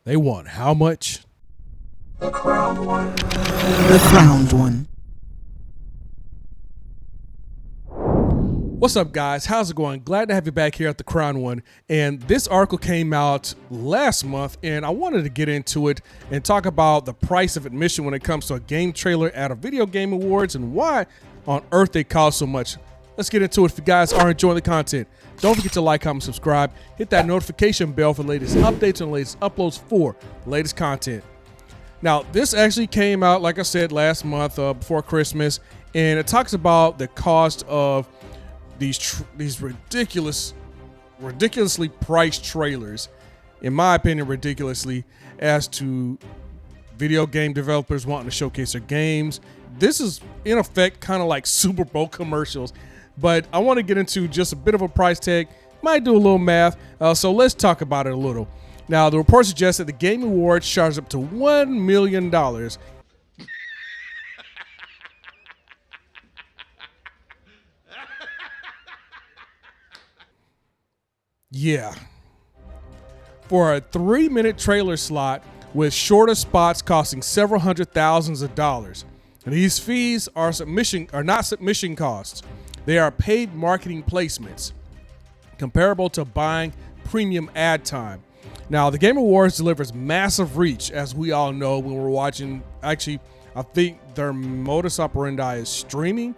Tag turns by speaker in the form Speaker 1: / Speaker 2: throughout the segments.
Speaker 1: They want how much?
Speaker 2: The crowned one. The crowned one.
Speaker 1: What's up, guys? How's it going? Glad to have you back here at the Crown One. And this article came out last month, and I wanted to get into it and talk about the price of admission when it comes to a game trailer at a video game awards and why on earth they cost so much. Let's get into it. If you guys are enjoying the content, don't forget to like, comment, subscribe, hit that notification bell for the latest updates and the latest uploads for the latest content. Now, this actually came out, like I said, last month before Christmas, and it talks about the cost of these ridiculously priced trailers, in my opinion, ridiculously, as to video game developers wanting to showcase their games. This is in effect kind of like Super Bowl commercials, but I want to get into just a bit of a price tag. Might do a little math, so let's talk about it a little. Now, the report suggests that the Game Awards charge up to $1 million. Yeah. For a 3-minute trailer slot with shorter spots costing several hundred thousands of dollars. And these fees are not submission costs. They are paid marketing placements, comparable to buying premium ad time. Now, the Game Awards delivers massive reach, as we all know when we're watching. Actually, I think their modus operandi is streaming.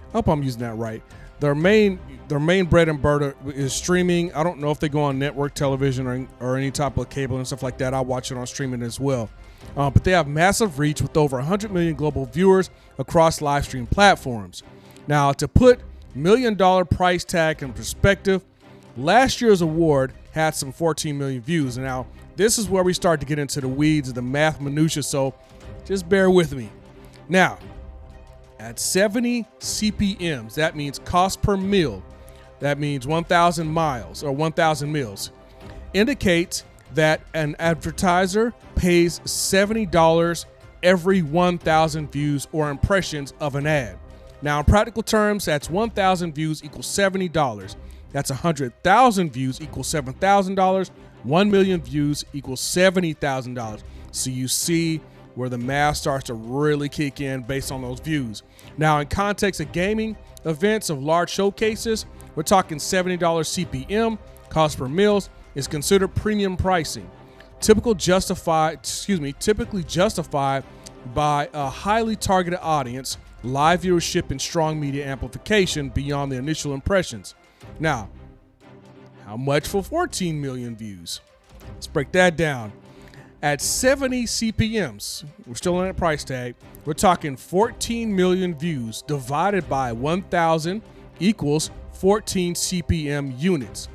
Speaker 1: I hope I'm using that right. Their main bread and butter is streaming. I don't know if they go on network television or any type of cable and stuff like that. I watch it on streaming as well. But they have massive reach with over 100 million global viewers across live stream platforms. Now, to put $1 million price tag in perspective, last year's award had some 14 million views. Now, this is where we start to get into the weeds of the math minutia, so just bear with me. Now, at 70 CPMs, that means cost per mille, that means 1,000 miles or 1,000 mils, indicates that an advertiser pays $70 every 1,000 views or impressions of an ad. Now, in practical terms, that's 1,000 views equals $70. That's 100,000 views equals $7,000. 1 million views equals $70,000. So you see where the math starts to really kick in based on those views. Now, in context of gaming events of large showcases, we're talking $70 CPM, cost per mils, is considered premium pricing. Typically justified by a highly targeted audience, live viewership, and strong media amplification beyond the initial impressions. Now, how much for 14 million views? Let's break that down. At 70 CPMs, we're still on that price tag, we're talking 14 million views divided by 1,000 equals 14 CPM units.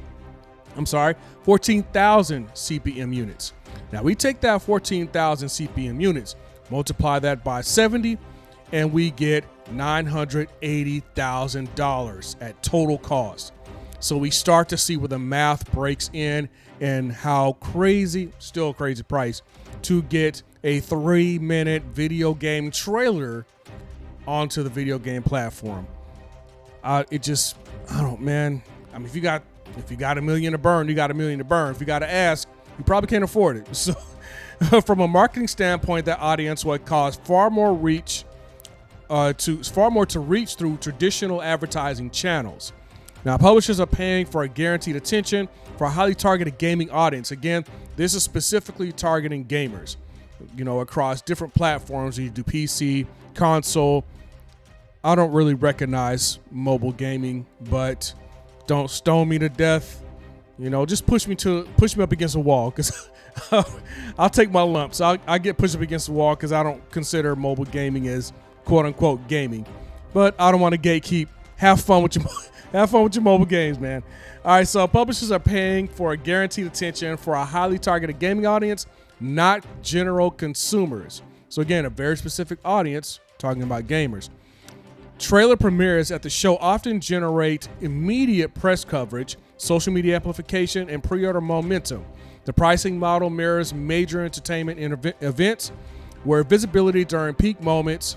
Speaker 1: I'm sorry, 14,000 CPM units. Now, we take that 14,000 CPM units, multiply that by 70, and we get $980,000 at total cost. So we start to see where the math breaks in and how crazy, still a crazy price, to get a 3-minute video game trailer onto the video game platform. Man. I mean, if you got $1 million to burn, you got $1 million to burn. If you got to ask, you probably can't afford it. So from a marketing standpoint, that audience would cost far more to reach through traditional advertising channels. Now, publishers are paying for a guaranteed attention for a highly targeted gaming audience. Again, this is specifically targeting gamers, across different platforms. You do PC, console. I don't really recognize mobile gaming, but don't stone me to death. Just push me up against a wall, because I'll take my lumps. I get pushed up against the wall because I don't consider mobile gaming as quote unquote gaming. But I don't want to gatekeep. Have fun with your mobile games, man. All right, so publishers are paying for a guaranteed attention for a highly targeted gaming audience, not general consumers. So again, a very specific audience, talking about gamers. Trailer premieres at the show often generate immediate press coverage, social media amplification, and pre-order momentum. The pricing model mirrors major entertainment events where visibility during peak moments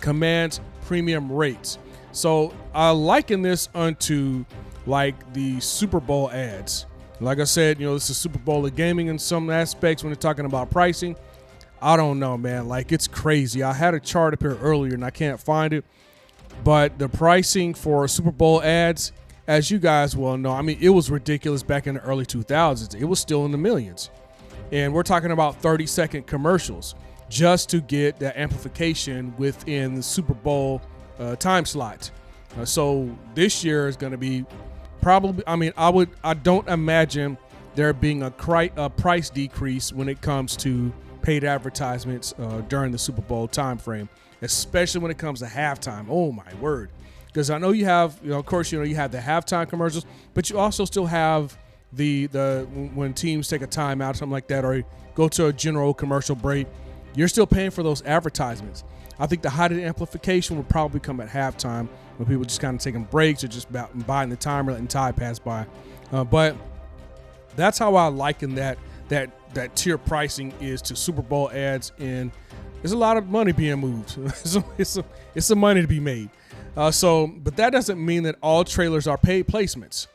Speaker 1: commands premium rates. So I liken this unto like the Super Bowl ads. Like I said, this is Super Bowl of gaming in some aspects when they're talking about pricing. I don't know, man. Like, it's crazy. I had a chart up here earlier and I can't find it. But the pricing for Super Bowl ads, as you guys well know, I mean, it was ridiculous back in the early 2000s. It was still in the millions. And we're talking about 30-second commercials just to get that amplification within the Super Bowl time slot. So this year is going to be probably, I don't imagine there being a price decrease when it comes to paid advertisements during the Super Bowl time frame, especially when it comes to halftime. Oh my word. Because I know you have, of course, you have the halftime commercials, but you also still have the when teams take a timeout or something like that, or go to a general commercial break, you're still paying for those advertisements. I think the height of the amplification will probably come at halftime when people just kind of taking breaks or just buying the timer, letting time pass by. But that's how I liken that tier pricing is to Super Bowl ads, and there's a lot of money being moved. It's some money to be made. But that doesn't mean that all trailers are paid placements.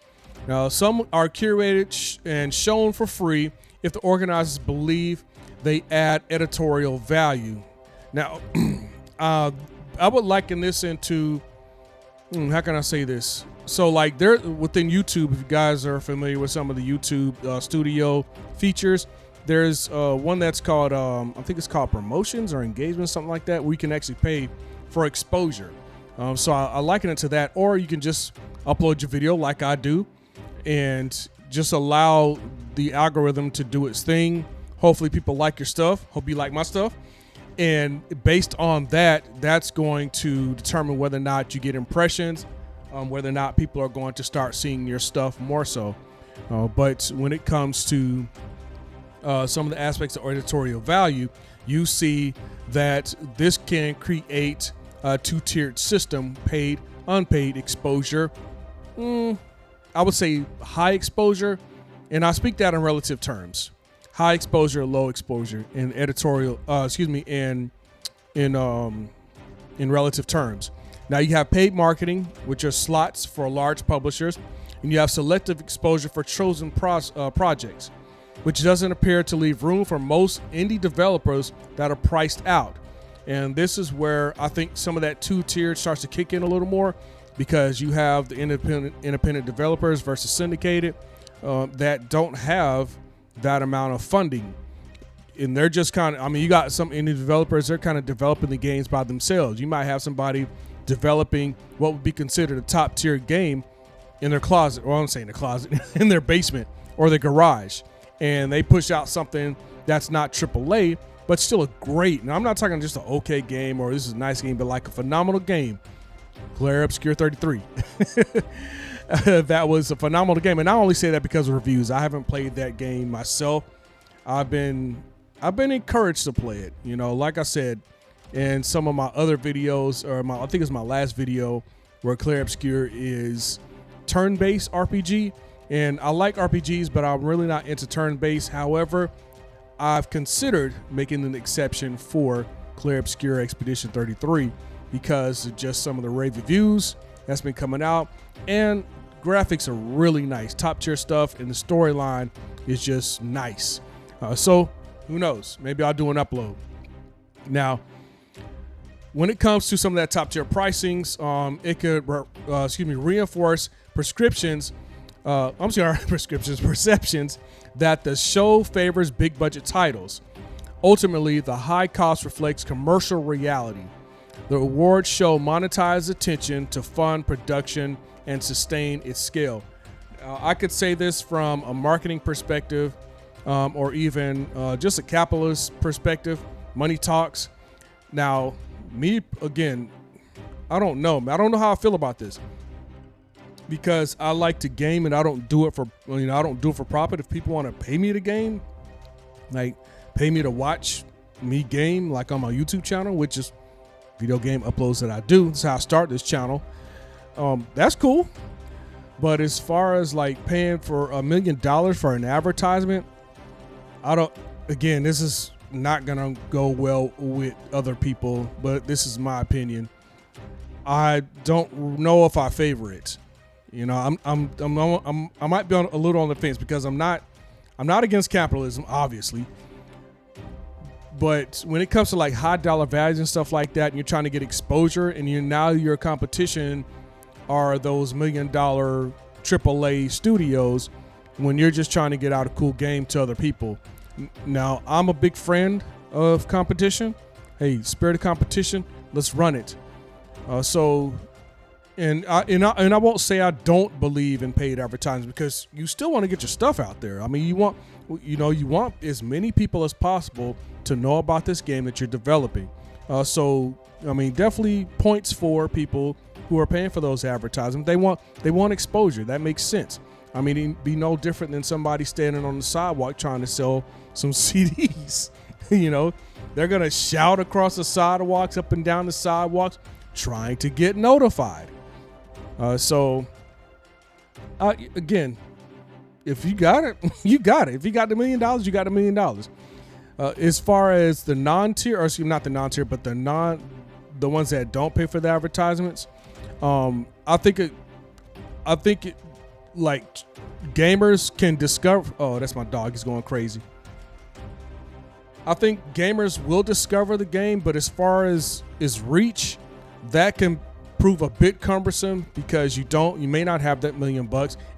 Speaker 1: Now, some are curated and shown for free if the organizers believe they add editorial value. Now, I would liken this into, how can I say this? So, like, there within YouTube, if you guys are familiar with some of the YouTube studio features, there's one that's called, I think it's called promotions or engagement, something like that, where you can actually pay for exposure. So I liken it to that, or you can just upload your video like I do and just allow the algorithm to do its thing. Hopefully people like your stuff. Hope you like my stuff. And based on that, that's going to determine whether or not you get impressions, whether or not people are going to start seeing your stuff more so. But when it comes to some of the aspects of editorial value, you see that this can create a two-tiered system, paid, unpaid exposure. I would say high exposure, and I speak that in relative terms. High exposure, low exposure in editorial, in relative terms. Now you have paid marketing, which are slots for large publishers, and you have selective exposure for chosen projects, which doesn't appear to leave room for most indie developers that are priced out. And this is where I think some of that two-tiered starts to kick in a little more, because you have the independent developers versus syndicated that don't have that amount of funding. And they're just kind of, you got some indie developers, they're kind of developing the games by themselves. You might have somebody developing what would be considered a top-tier game in their closet, or I'm saying the closet, in their basement or their garage. And they push out something that's not AAA, but still a great, and I'm not talking just an okay game or this is a nice game, but like a phenomenal game. Claire Obscure 33. That was a phenomenal game. And I only say that because of reviews. I haven't played that game myself. I've been encouraged to play it. Like I said, in some of my other videos, or I think it's my last video where Claire Obscure is turn-based RPG. And I like RPGs, but I'm really not into turn-based. However, I've considered making an exception for Claire Obscure Expedition 33 because of just some of the rave reviews that's been coming out, and graphics are really nice, top tier stuff, and the storyline is just nice. So who knows? Maybe I'll do an upload. Now, when it comes to some of that top tier pricings, it could reinforce perceptions that the show favors big budget titles. Ultimately, the high cost reflects commercial reality. The awards show monetized attention to fund production and sustain its scale. I could say this from a marketing perspective, or even just a capitalist perspective. Money talks. Now, me again, I don't know. I don't know how I feel about this, because I like to game and I don't do it for profit. If people want to pay me to game, like pay me to watch me game, like on my YouTube channel, which is video game uploads that I do. That's how I start this channel. That's cool. But as far as like paying for $1 million for an advertisement, this is not going to go well with other people, but this is my opinion. I don't know if I favor it. You know, I might be a little on the fence because I'm not against capitalism, obviously. But when it comes to like high dollar values and stuff like that, and you're trying to get exposure, and your competition are those $1 million AAA studios, when you're just trying to get out a cool game to other people. Now, I'm a big friend of competition. Hey, spirit of competition, let's run it. And I won't say I don't believe in paid advertising, because you still want to get your stuff out there. I mean, you want as many people as possible to know about this game that you're developing. So I mean, definitely points for people who are paying for those advertisements. They want exposure. That makes sense. I mean, it'd be no different than somebody standing on the sidewalk trying to sell some CDs. You know, they're gonna shout across the sidewalks, up and down the sidewalks, trying to get notified. Again, if you got it, you got it. If you got the $1 million, you got $1 million. As far as the non-tier, or excuse me, not the non-tier, but the ones that don't pay for the advertisements, I think like gamers can discover. Oh, that's my dog. He's going crazy. I think gamers will discover the game, but as far as reach, that can prove a bit cumbersome because you may not have that $1 million.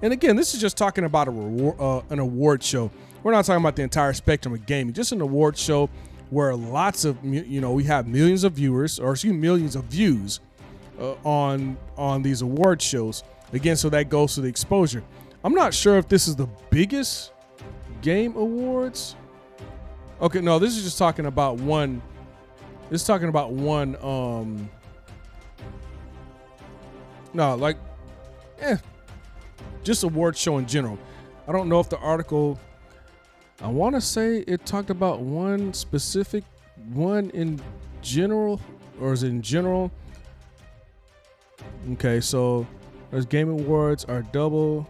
Speaker 1: And again, this is just talking about an award show. We're not talking about the entire spectrum of gaming, just an award show where lots of, we have millions of viewers, or excuse me, millions of views on these award shows. Again, so that goes to the exposure. I'm not sure if this is the biggest game awards. Okay, no, this is just talking about one. This is talking about one. Just award show in general. I don't know if the article. I want to say it talked about one specific one in general, or is it in general? Okay, so there's Game Awards are double.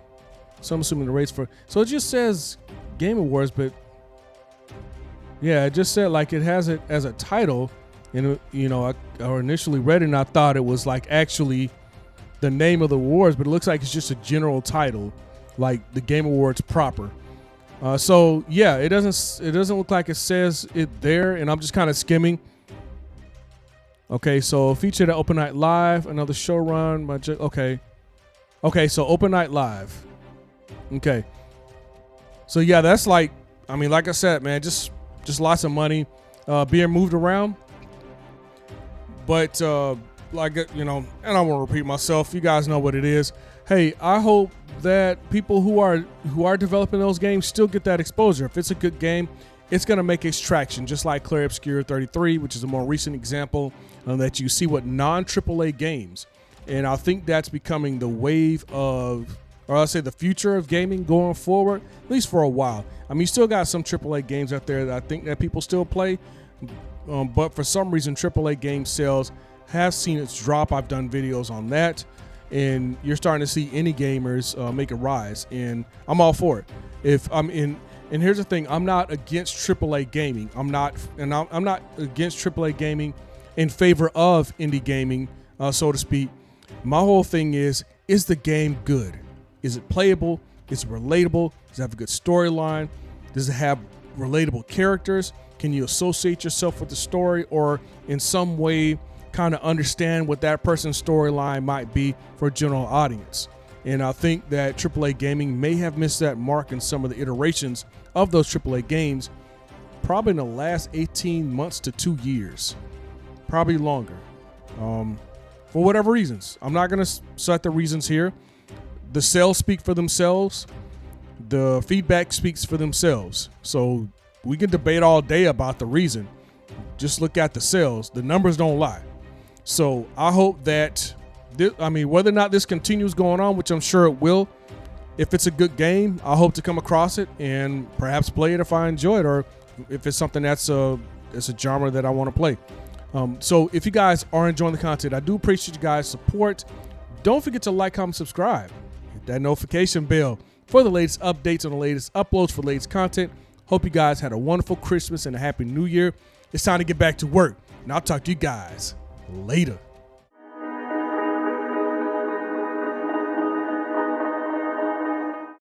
Speaker 1: So I'm assuming the rates for. So it just says Game Awards, but yeah, it just said like it has it as a title, and I initially read it and I thought it was like actually the name of the awards, but it looks like it's just a general title, like the Game Awards proper. So yeah, it doesn't look like it says it there, and I'm just kind of skimming. Okay, so featured at Open Night Live, another show run by okay, so Open Night Live. Okay, so yeah, that's like, I mean, like I said, man, just lots of money being moved around. But like, and I don't want to repeat myself. You guys know what it is. Hey, I hope that people who are developing those games still get that exposure. If it's a good game, it's going to make its traction, just like Clear Obscure 33, which is a more recent example that you see with non-AAA games. And I think that's becoming the wave of, or I'll say the future of gaming going forward, at least for a while. I mean, you still got some AAA games out there that I think that people still play, but for some reason, AAA game sales have seen its drop. I've done videos on that, and you're starting to see indie gamers make a rise, and I'm all for it. And here's the thing: I'm not against AAA gaming. I'm not against AAA gaming in favor of indie gaming, so to speak. My whole thing is the game good? Is it playable? Is it relatable? Does it have a good storyline? Does it have relatable characters? Can you associate yourself with the story, or in some way kind of understand what that person's storyline might be for a general audience? And I think that AAA gaming may have missed that mark in some of the iterations of those AAA games, probably in the last 18 months to 2 years, probably longer, for whatever reasons. I'm not going to cite the reasons here. The sales speak for themselves. The feedback speaks for themselves. So we can debate all day about the reason. Just look at the sales. The numbers don't lie. So I hope that, whether or not this continues going on, which I'm sure it will, if it's a good game, I hope to come across it and perhaps play it if I enjoy it, or if it's something it's a genre that I want to play. So if you guys are enjoying the content, I do appreciate you guys' support. Don't forget to like, comment, subscribe. Hit that notification bell for the latest updates on the latest uploads for the latest content. Hope you guys had a wonderful Christmas and a happy New Year. It's time to get back to work, and I'll talk to you guys later.